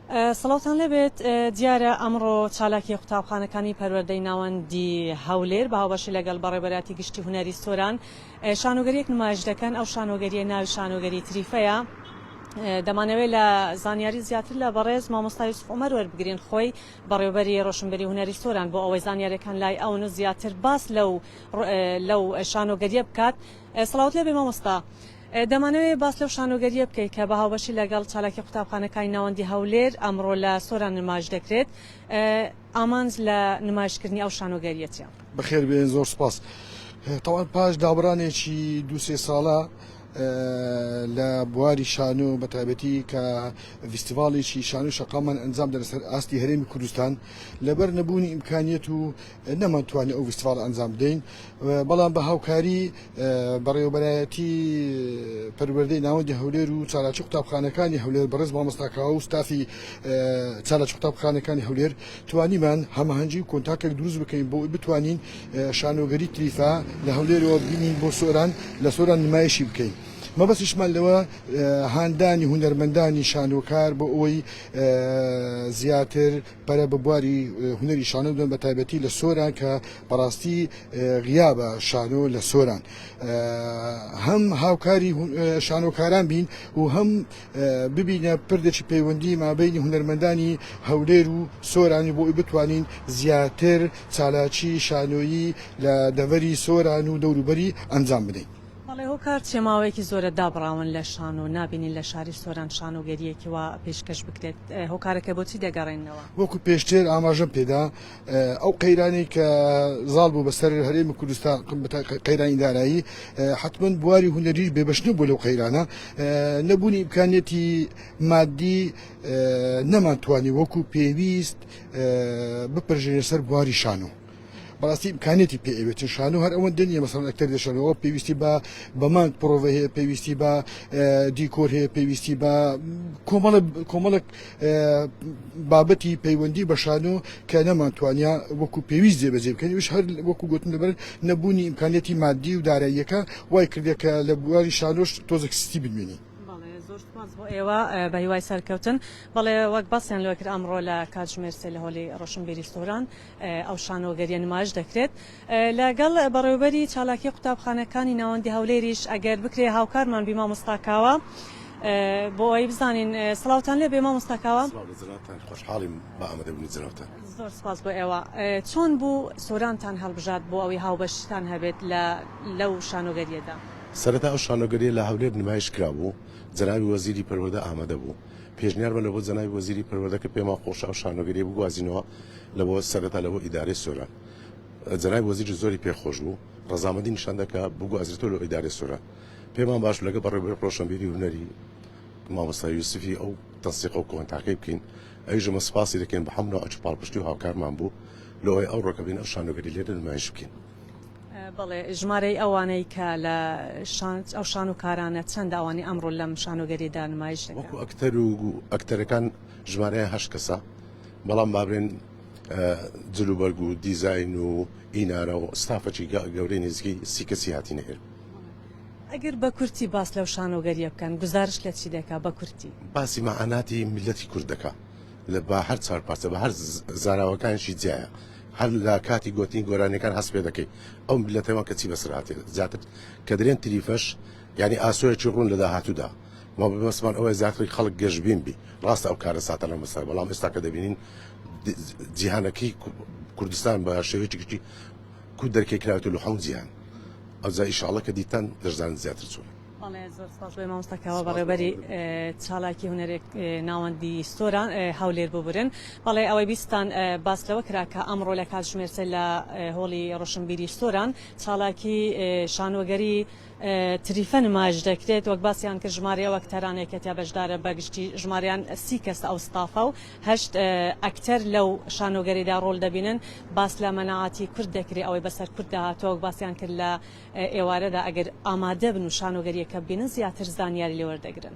سەڵاتان لەبێت دیارە ئەمڕۆ چالاکی قوتابخانەکانی پەروەردەی ناوەندی هەولێر بە هاوبەشی لەگەڵ بەڕێبەراتی گشتی هونەری سۆران شانۆگەریەک نمایش دەکەن. ئەو شانۆگەریە ناوی شانۆگەری تریفەیە. دەمانەوێت لە زانیاری زیاتر لە بەڕێز مامۆستا یوسف عومەر وەربگرین خۆی بەڕێوەبەری ڕۆشنبەری هونەری سۆران بۆ ئەوەی زانیاریەکان لای ئەو و زیاتر باس لەو شانۆگەریە بکات. سەڵاوت لەبێ مامۆستا، دەمانەوێت باس لەو شانۆگەریە بکەیت کە بە هاوبەشی لەگەڵ چالاکی قوتابخانەکانی ناوەندی هەولێر ئەمڕۆ لە سۆران نمایش دەکرێت. ئامانج لە نمایشکردنی ئەو شانۆگەریەتە. بەخێر بێن، زۆر سپاس. تەواو پاش دابڕانێکی دووسێ ساڵە لە بواری شانۆ بەتایبەتی کە فیستیڤاڵێکی شانۆ شەقامان ئەنجام دەن لەسەر ئاستی هەرێمی کوردستان لەبەر نەبوونی ئیمکانیەت و نەمانتوانێت ئەو فیستیڤاڵ ئەنجام بدەین، بەڵام بە هاوکاری بەڕێوەبەرایەتی پەروەردەی ناوەندی هەولێر و چالاکی قوتابخانەکانی هەولێر بەڕێز مامۆستاکاوە و ستافی چالاکی قوتابخانەکانی هەولێر توانیمان هەماهەنگی و کۆنتاکێک دروست بکەین بۆ بتوانین شانۆگەری تریفا لە هەولێرەوە ببینین بۆ سۆران، لە سۆران نمایشی بکەین. مەبەستیشمان لەوە هاندانی هونەرمەندانی شانۆکار بۆ ئەوەی زیاتر پەرە بە بواری هونەری شانۆ بدەن بە تایبەتی لە سۆران کە بەڕاستی غیابە شانۆ لە سۆران. هەم هاوکاری شانۆکاران بین و هەم ببینە پردێکی پەیوەندی مابەینی هونەرمەندانی هەولێر و سۆرانی بۆ بتوانین زیاتر چالاکی شانۆیی لە دەڤەری سۆران و دەوروبەری ئەنجام بدەین. هۆکار چێماوەیەکی زۆرە دابڕاون لە شانۆ نابینین لە شاری سۆران شانۆگەریەکی وا پێشکەش بکرێت. هۆکارەکە بۆچی دەگەڕێنەوە؟ وەکو پێشتر ئاماژەم پێدا ئەو قەیرانی کە زاڵ بوو بەسەر هەرێمی کوردستان قەیرانی دارایی حتمما بواری هونەریش بێبەش نەبوو لەو قەیرانە، نەبوونی ئیمکانیەتی مادی نەمانتوانی وەکو پێویست بپەرژێنە سەر بواری شانۆ. بەڕاستی ئیمکانێتی پێوێتن شانۆ هەر ئەوەندە نیە، مەسەڵەن ئەکتەر دەشانەوە پێویستی بە مانگ پرۆڤە هەیە، پێویستی بە دیکۆر هەیە، پێویستی بە کۆمەڵک بابەتی پەیوەندی بە شانۆ کە نەمانتوانیا وەکو پێویست جێبەجێ بکەین. وش هەر وەکو گوتم لەبەر نەبوونی ئیمکانیەتی مادی و داراییەکە وای کردێکە لە بواری شانۆش تۆزێک سستی بنوێنی. بۆ ئێوە بە هیوای سەرکەوتن. بەڵێ وەک باسییان لەوە کرد ئەمڕۆ لە کاتژمێرسێ لە هۆڵی ڕۆشنبیری سۆران ئەو شانۆگەریە نمایش دەکرێت لەگەڵ بەڕێوەبەری چالاکی قوتابخانەکانی ناوەندی هەولێریش ئەگەر بکرێ هاوکارمان بی مامۆستاکاوە بۆ ئەوی بزانین. سڵاوتان لێ بێ مامۆستاکاوە. خۆشحاڵیم بە ئامادەبوونی جنابتان. زۆر سپاس بۆ ئێوە. چۆن بوو سۆرانتان هەڵبژات بۆ ئەوی هاوبەشتان هەبێت لەو شانۆگەریەدا؟ سەرەتا ئەو شانۆگەریە لە هەولێر نمایش کرابوو، جەنابی وەزیری پەروەردە ئامادە بوو. پێشنیار بە لەبۆ جەنابی وەزیری پەروەردەکە پێمان خۆشە ئەو شانۆگەریە بگوازینەوە لەبۆ سەرەتا لەبۆ ئیدارەی سۆران. جەنابی وەزیری زۆری پێخۆش بوو، ڕەزامەندی نیشان دەکا بگوازرێتەوە لە ئیدارەی سۆران. پێمان باش لەگە بەڕێوەبەری ڕۆشنبیری هونەری مامۆستا یوسفی ئەو تەنسیق و کۆنتاکەی بکەین. ئەویژمە سپاسی دەکەین بە هەموو ئەچ پاڵپشتی و هاوکارمان بوو لەوەی ئەو ڕۆکەبین ئەو شانۆگەری لێرە نمایش بکەین. بەڵێ ژمارەی ئەوانەی کە لە ئەو شانۆکارانە چەند ئەوانی ئەمڕۆ لەم شانۆگەریدا نمایش دەکەن؟ وەکو ئەکتەر و ئەکتەرەکان ژمارەیە 8 کەسە، بەڵام بابرێن جلوبەرگ و دیزاین و ئینارە و ستافەکی گەورەی نزیکەی 30 کەسی هاتینە ئێرە. ئەگەر بە کورتی باس لەو شانۆگەریە بکەن گزارش لە چی دەکا بە کورتی؟ باسی مەعاناتی میلەتی کورد دەکا لە بە هەر چارپارچە بە هەر زاراوەکانشی جیایە، هەر لە کاتی گوتنی گۆرانەکان هەست پێ دەکەی ئەو میلەتەوە کەچی بەسرهاتێ زیاتر کە درێن تریفەش یعنی ئاسۆیەکی ڕوون لە داهاتوودا ما بمەسمان ئەوەی زیاتری خەڵک گەشتبین بی. ڕاستە ئەو کارە ساتە لە مەسەر، بەڵام ئێستا کە دەبینین جیهانەکەی کوردستان بە شێوەیەکی گشتی کو دەرکەی کراوێتە لە هەموو جیهان. ئەوجا ئیشاڵڵا کە دیتان دەشزانن زیاتر چۆن. زۆر سپاس بۆ مامۆستاکاوە بەڕێوەبەری چالاکی هونەرێک ناوەندی سۆران هەولێر ببرن. بەڵێ ئەوەی بیستان باس لەوە کرا کە ئەمڕۆ لە کاتژمێرسێ لە هۆڵی ڕۆشنبیری سۆران چالاکی شانۆگەری تریفە نمایش دەکرێت. وەک باسییان کرد ژمارە ئەکتەرانێکەتیا بەشدارە بەگشتی ژماریان 30 کەس ئەو ستافە و 8 ئەکتەر لەو شانۆگەریدا ڕۆڵ دەبینن. باس لە مەناعاتی کورد دەکرێت ئەوەی بەسەر کورد داهاتەوە. وەک باسییان کرد لە ئێوارەدا ئەگەر ئامادە بن و شانۆگەریەکە بینن زیاتر زانیاری لێوەردەگرن.